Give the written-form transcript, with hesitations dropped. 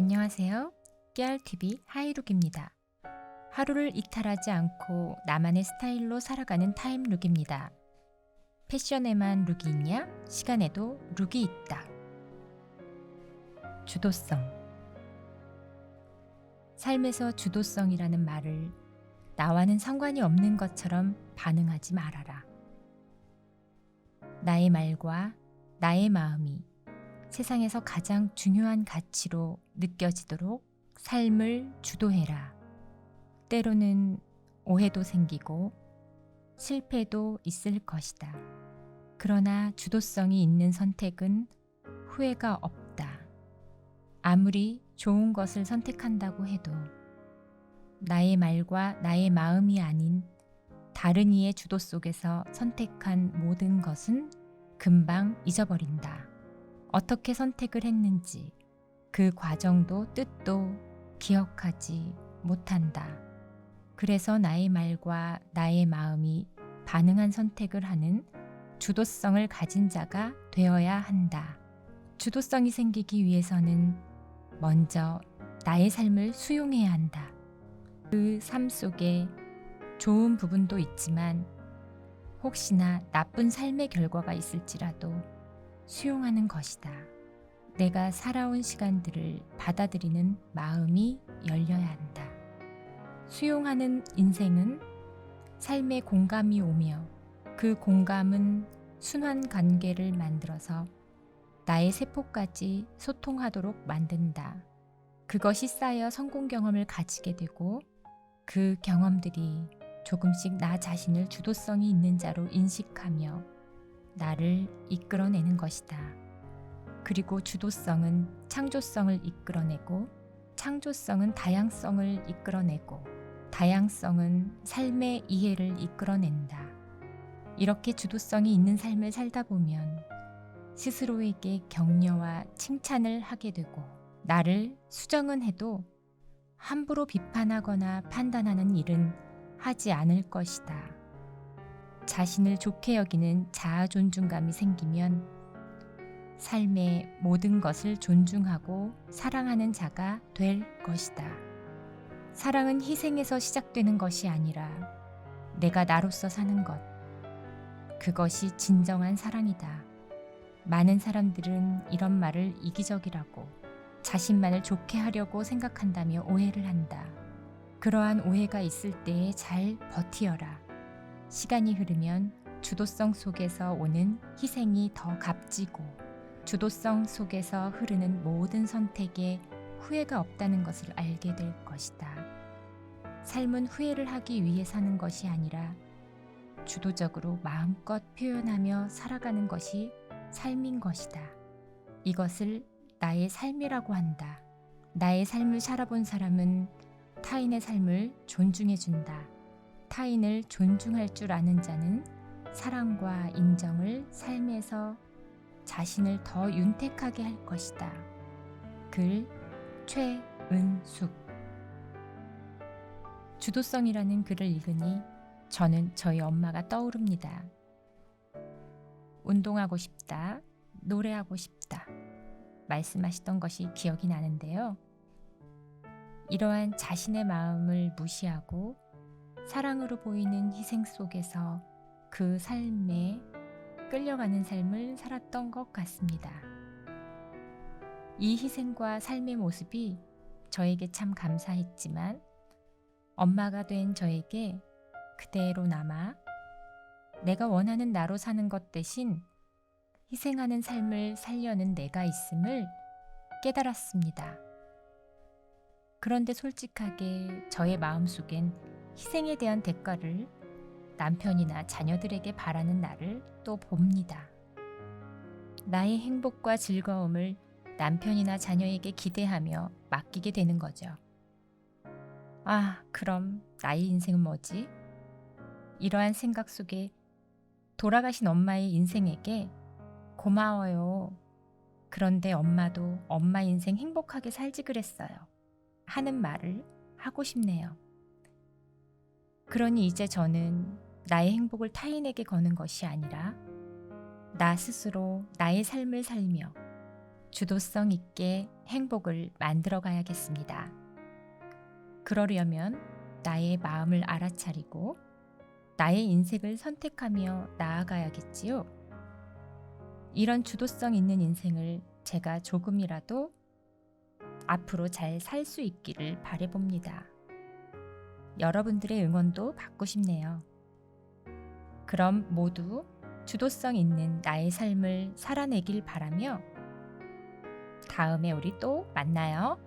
안녕하세요. 깨알TV 하이룩입니다. 하루를 이탈하지 않고 나만의 스타일로 살아가는 타임룩입니다. 패션에만 룩이 있냐? 시간에도 룩이 있다. 주도성. 삶에서 주도성이라는 말을 나와는 상관이 없는 것처럼 반응하지 말아라. 나의 말과 나의 마음이 세상에서 가장 중요한 가치로 느껴지도록 삶을 주도해라. 때로는 오해도 생기고 실패도 있을 것이다. 그러나 주도성이 있는 선택은 후회가 없다. 아무리 좋은 것을 선택한다고 해도 나의 말과 나의 마음이 아닌 다른 이의 주도 속에서 선택한 모든 것은 금방 잊어버린다. 어떻게 선택을 했는지 그 과정도 뜻도 기억하지 못한다. 그래서 나의 말과 나의 마음이 반응한 선택을 하는 주도성을 가진 자가 되어야 한다. 주도성이 생기기 위해서는 먼저 나의 삶을 수용해야 한다. 그 삶 속에 좋은 부분도 있지만 혹시나 나쁜 삶의 결과가 있을지라도 수용하는 것이다. 내가 살아온 시간들을 받아들이는 마음이 열려야 한다. 수용하는 인생은 삶에 공감이 오며 그 공감은 순환 관계를 만들어서 나의 세포까지 소통하도록 만든다. 그것이 쌓여 성공 경험을 가지게 되고 그 경험들이 조금씩 나 자신을 주도성이 있는 자로 인식하며 나를 이끌어내는 것이다. 그리고 주도성은 창조성을 이끌어내고 창조성은 다양성을 이끌어내고 다양성은 삶의 이해를 이끌어낸다. 이렇게 주도성이 있는 삶을 살다 보면 스스로에게 격려와 칭찬을 하게 되고 나를 수정은 해도 함부로 비판하거나 판단하는 일은 하지 않을 것이다. 자신을 좋게 여기는 자아 존중감이 생기면 삶의 모든 것을 존중하고 사랑하는 자가 될 것이다. 사랑은 희생에서 시작되는 것이 아니라 내가 나로서 사는 것. 그것이 진정한 사랑이다. 많은 사람들은 이런 말을 이기적이라고 자신만을 좋게 하려고 생각한다며 오해를 한다. 그러한 오해가 있을 때에 잘 버티어라. 시간이 흐르면 주도성 속에서 오는 희생이 더 값지고 주도성 속에서 흐르는 모든 선택에 후회가 없다는 것을 알게 될 것이다. 삶은 후회를 하기 위해 사는 것이 아니라 주도적으로 마음껏 표현하며 살아가는 것이 삶인 것이다. 이것을 나의 삶이라고 한다. 나의 삶을 살아본 사람은 타인의 삶을 존중해준다. 타인을 존중할 줄 아는 자는 사랑과 인정을 삶에서 자신을 더 윤택하게 할 것이다. 글 최은숙. 주도성이라는 글을 읽으니 저는 저희 엄마가 떠오릅니다. 운동하고 싶다, 노래하고 싶다 말씀하시던 것이 기억이 나는데요. 이러한 자신의 마음을 무시하고 사랑으로 보이는 희생 속에서 그 삶에 끌려가는 삶을 살았던 것 같습니다. 이 희생과 삶의 모습이 저에게 참 감사했지만 엄마가 된 저에게 그대로 남아 내가 원하는 나로 사는 것 대신 희생하는 삶을 살려는 내가 있음을 깨달았습니다. 그런데 솔직하게 저의 마음속엔 희생에 대한 대가를 남편이나 자녀들에게 바라는 나를 또 봅니다. 나의 행복과 즐거움을 남편이나 자녀에게 기대하며 맡기게 되는 거죠. 아, 그럼 나의 인생은 뭐지? 이러한 생각 속에 돌아가신 엄마의 인생에게 고마워요. 그런데 엄마도 엄마 인생 행복하게 살지 그랬어요. 하는 말을 하고 싶네요. 그러니 이제 저는 나의 행복을 타인에게 거는 것이 아니라 나 스스로 나의 삶을 살며 주도성 있게 행복을 만들어 가야겠습니다. 그러려면 나의 마음을 알아차리고 나의 인생을 선택하며 나아가야겠지요. 이런 주도성 있는 인생을 제가 조금이라도 앞으로 잘 살 수 있기를 바라봅니다. 여러분들의 응원도 받고 싶네요. 그럼 모두 주도성 있는 나의 삶을 살아내길 바라며 다음에 우리 또 만나요.